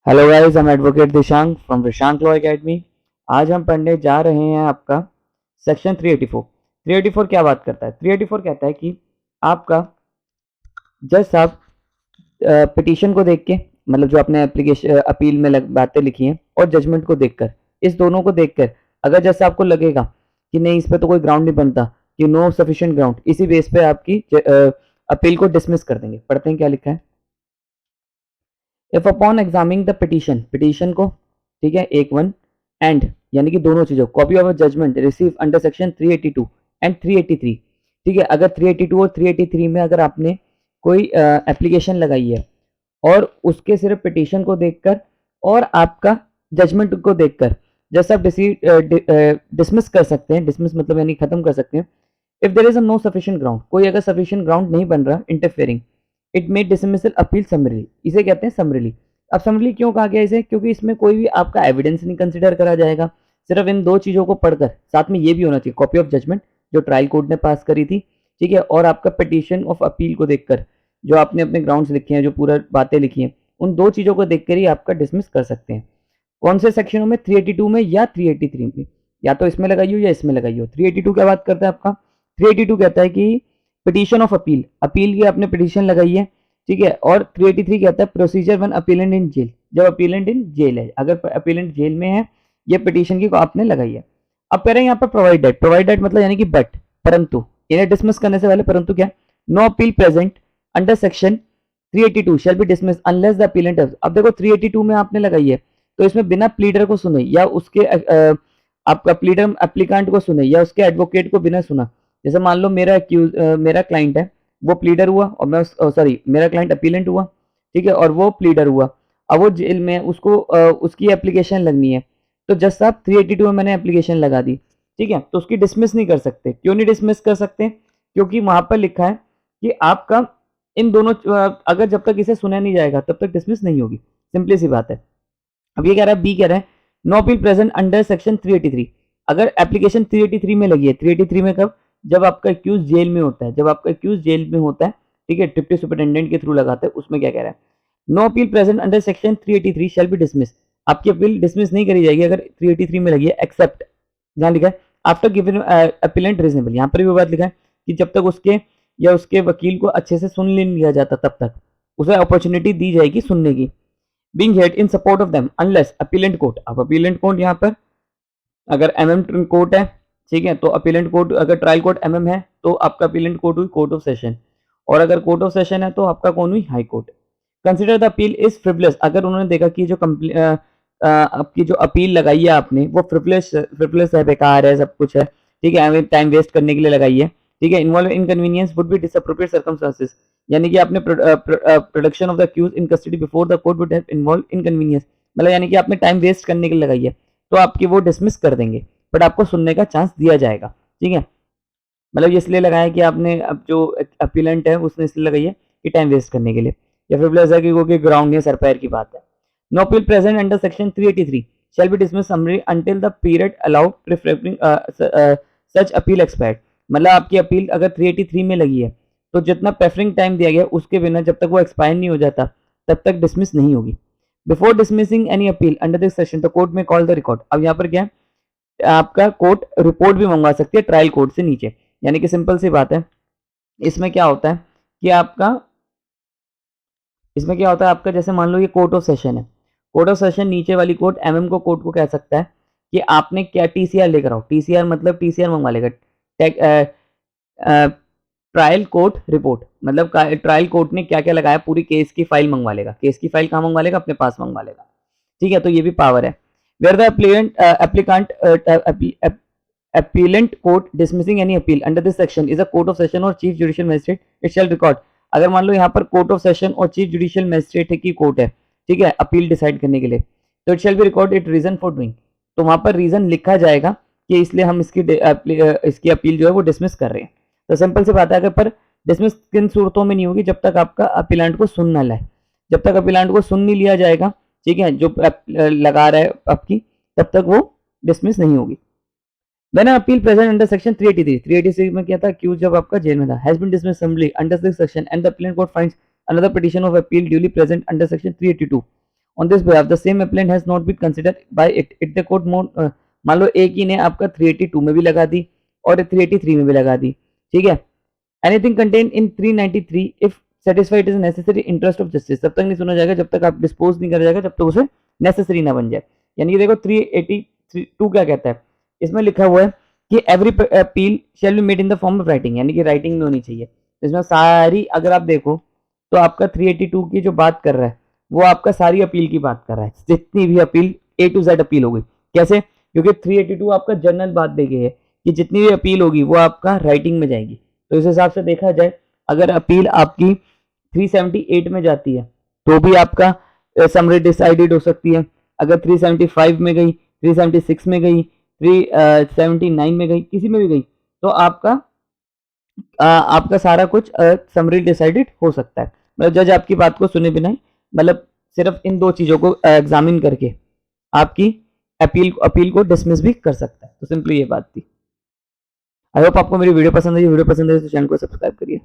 Hello guys, हम advocate Dishank from Dishank law academy. आज हम पढ़ने जा रहे हैं आपका सेक्शन 384। 384 क्या बात करता है? 384 कहता है कि आपका जज साहब पिटीशन को देख के, मतलब जो आपने एप्लीकेशन अपील में बातें लिखी हैं और जजमेंट को देखकर, इस दोनों को देखकर अगर जज साहब को लगेगा कि नहीं, इस पे तो कोई ग्राउंड नहीं बनता, कि नो सफिशिएंट ग्राउंड, इसी बेस पे आपकी अपील को डिसमिस कर देंगे। पढ़ते हैं क्या लिखा है। If upon examining the petition, petition को, ठीक है, एक वन एंड यानी कि दोनों चीजों, copy of judgment receive under section 382 and 383, ठीक है। अगर 382 और 383 में अगर आपने कोई एप्लीकेशन लगाई है और उसके सिर्फ पिटीशन को देखकर और आपका जजमेंट को देखकर जस्ट आप डिसमिस कर सकते हैं। डिसमिस मतलब यानी खत्म कर सकते हैं। If there is a no sufficient ground, कोई अगर सफिशिएंट ग्राउंड नहीं बन रहा interfering, it made dismissal appeal summarily, इसे कहते हैं समरीली। अब समरीली क्यों कहा गया इसे? क्योंकि इसमें कोई भी आपका एविडेंस नहीं कंसिडर करा जाएगा। सिर्फ इन दो चीजों को पढ़कर, साथ में ये भी होना चाहिए कॉपी ऑफ जजमेंट जो ट्रायल कोर्ट ने पास करी थी, ठीक है, और आपका पिटीशन ऑफ अपील को देखकर जो आपने अपने ग्राउंड्स लिखे हैं, जो पूरा बातें लिखी हैं, उन दो चीजों को देखकर ही आपका डिसमिस कर सकते हैं। कौन से सेक्शनों में? 382 में या 383 में, या तो इसमें लगाई हो या इसमें लगाई हो। 382 क्या बात करता है आपका? 382 कहता है कि पिटीशन ऑफ अपील, अपील की आपने पिटीशन लगाई है, ठीक है। और 383 कहता है procedure one appellant in jail, जब अपीलेंट इन जेल है, अगर अपीलेंट जेल में है, ये पिटीशन की आपने लगाई है। अब कह रहे हैं यहाँ पर प्रोवाइडेड, प्रोवाइडेड मतलब यानी कि बट, परंतु, इन्हें डिसमिस करने से पहले परंतु क्या? No appeal present under section 382 shall be dismiss unless the appellant. अब देखो 382 में आपने लगाई है, तो इसमें बिना प्लीडर को सुने या उसके आपका प्लीडर एप्लीकेंट को सुने या उसके एडवोकेट को बिना सुना, जैसे मान लो मेरा क्लाइंट है, वो प्लीडर हुआ और मैं सॉरी मेरा क्लाइंट अपीलेंट हुआ, ठीक है, और वो प्लीडर हुआ। अब वो जेल में, उसको उसकी एप्लीकेशन लगनी है, तो जज साहब 382 में मैंने एप्लीकेशन लगा दी, ठीक है, तो उसकी डिसमिस नहीं कर सकते। क्यों नहीं डिसमिस कर सकते? क्योंकि वहां पर लिखा है कि आपका इन दोनों अगर जब तक इसे सुना नहीं जाएगा तब तक डिसमिस नहीं होगी। सिंपली सी बात है। अब ये कह रहा है, बी कह रहा है no appeal present under section 383, अगर एप्लीकेशन 383 में लगी है। 383 में कब? जब आपका एक्यूज जेल में होता है, जब आपका एक्यूज जेल में होता है, ठीक है, डिप्टी सुपरिटेंडेंट के थ्रू लगाते हैं, उसमें क्या कह रहा है? No appeal present under section 383 shall be dismiss, आपकी अपील डिसमिस नहीं करी जाएगी अगर 383 में लगी है, एक्सेप्ट, जहां लिखा है आफ्टर गिवन अपीलेंट रीजनेबल, यहाँ पर भी वो बात लिखा है कि जब तक उसके या उसके वकील को अच्छे से सुन लिया जाता तब तक उसे अपॉर्चुनिटी दी जाएगी सुनने की। being heard in support of them unless appellant court, अब appellant court यहाँ पर अगर MM कोर्ट है, ठीक है, तो अपीलेंट कोर्ट, अगर ट्रायल कोर्ट MM है तो आपका अपीलेंट कोर्ट हुई कोर्ट ऑफ सेशन, और अगर कोर्ट ऑफ सेशन है तो आपका कौन हुई? High court. Consider the appeal is frivolous, अगर उन्होंने देखा कि जो आपकी जो अपील लगाई है आपने वो फ्रिवलेस है, बेकार है, सब कुछ है, ठीक है, टाइम वेस्ट करने के लिए लगाई है, ठीक है, involve inconvenience would be disappropriate circumstances, यानी कि आपने production of the accused in custody before the court would have involve inconvenience, मतलब यानी कि आपने टाइम वेस्ट करने के लिए लगाई है, तो आपकी वो डिसमिस कर देंगे, बट आपको सुनने का चांस दिया जाएगा, ठीक है। मतलब ये इसलिए लगाया कि आपने, अब जो अपीलेंट है उसने इसलिए लगाई है कि टाइम वेस्ट करने के लिए, या फिर प्लस है कि वो ग्राउंड नहीं, सर पैर की बात है। No appeal present under section 383 shall be dismissed summary until the period allowed preferring such appeal expired, मतलब आपकी अपील अगर 383 में लगी है तो जितना प्रेफरिंग टाइम दिया गया उसके बिना जब तक वो एक्सपायर नहीं हो जाता तब तक डिसमिस नहीं होगी। Before dismissing any appeal under this section the court में कॉल द रिकॉर्ड, अब यहाँ पर क्या है, आपका कोर्ट रिपोर्ट भी मंगवा सकती है ट्रायल कोर्ट से नीचे, यानी कि सिंपल सी बात है। इसमें क्या होता है कि आपका जैसे मान लो ये कोर्ट ऑफ सेशन है, कोर्ट ऑफ सेशन नीचे वाली कोर्ट MM को कोर्ट को कह सकता है कि आपने क्या TCR लेकर आओ, TCR मतलब TCR मंगवा लेगा, ट्रायल कोर्ट रिपोर्ट, मतलब ट्रायल कोर्ट ने क्या क्या लगाया पूरी केस की फाइल मंगवा लेगा। केस की फाइल कहाँ मंगवा लेगा? अपने पास मंगवा लेगा, ठीक है, तो ये भी पावर है। Where the appellant court dismissing any appeal under this section is a court of session or chief judicial magistrate, it shall record, अगर मान लो यहाँ पर कोर्ट ऑफ सेशन और चीफ जुडिशियल मैजिस्ट्रेट की कोर्ट है, ठीक है, अपील डिसाइड करने के लिए, तो it shall be record it reason for doing, तो वहां पर रीजन लिखा जाएगा कि इसलिए हम इसकी अपील जो है वो डिसमिस कर रहे हैं। तो सिंपल सी बात है, अगर पर डिसमिस किन सूरतों में नहीं होगी? जब तक आपका अपीलेंट को सुन ना लाए, जब तक अपीलेंट को सुन नहीं लिया जाएगा, ठीक है, जो लगा रहा है आपकी, तब तक वो डिसमिस नहीं होगी। When an appeal present under section 383, 383 में क्या था, accused जब आपका जेल में था, has been dismissed summarily under this section and the appellant court finds another petition of appeal duly present under section 382, on this behalf the same appellant has not been considered by it the court more. मान लो एक ही ने आपका 382 में भी लगा दी और 383 में भी लगा दी, ठीक है। Anything contain in 393 if satisfied is necessary interest of justice, तब तक नहीं सुना जाएगा जब तक आप डिस्पोज नहीं करा जाएगा, जब तक उसे नेसेसरी ना बन जाए। यानी कि देखो 382 क्या कहता है, इसमें लिखा हुआ है कि every appeal shall be made in the form of writing, यानी कि राइटिंग में होनी चाहिए। इसमें सारी अगर आप देखो तो आपका 382 की जो बात कर रहा है वो आपका सारी अपील की बात कर रहा है, जितनी भी appeal A to Z appeal होगी। कैसे? क्योंकि 382 आपका जनरल बात दे गई है कि जितनी भी अपील होगी वो आपका राइटिंग में जाएगी। तो इस हिसाब से देखा जाए अगर अपील आपकी 378 में जाती है तो भी आपका समरी डिसाइडेड हो सकती है। अगर 375 में गई, 376 में गई, 379 में गई, किसी में भी गई तो आपका सारा कुछ समरी डिसाइडेड हो सकता है। मतलब जज आपकी बात को सुने बिना ही, मतलब सिर्फ इन दो चीजों को एग्जामिन करके आपकी अपील को डिसमिस भी कर सकता है। तो सिंपली ये बात थी। आई होप आपको मेरी वीडियो पसंद आई। वीडियो पसंद आई तो चैनल को सब्सक्राइब करिए।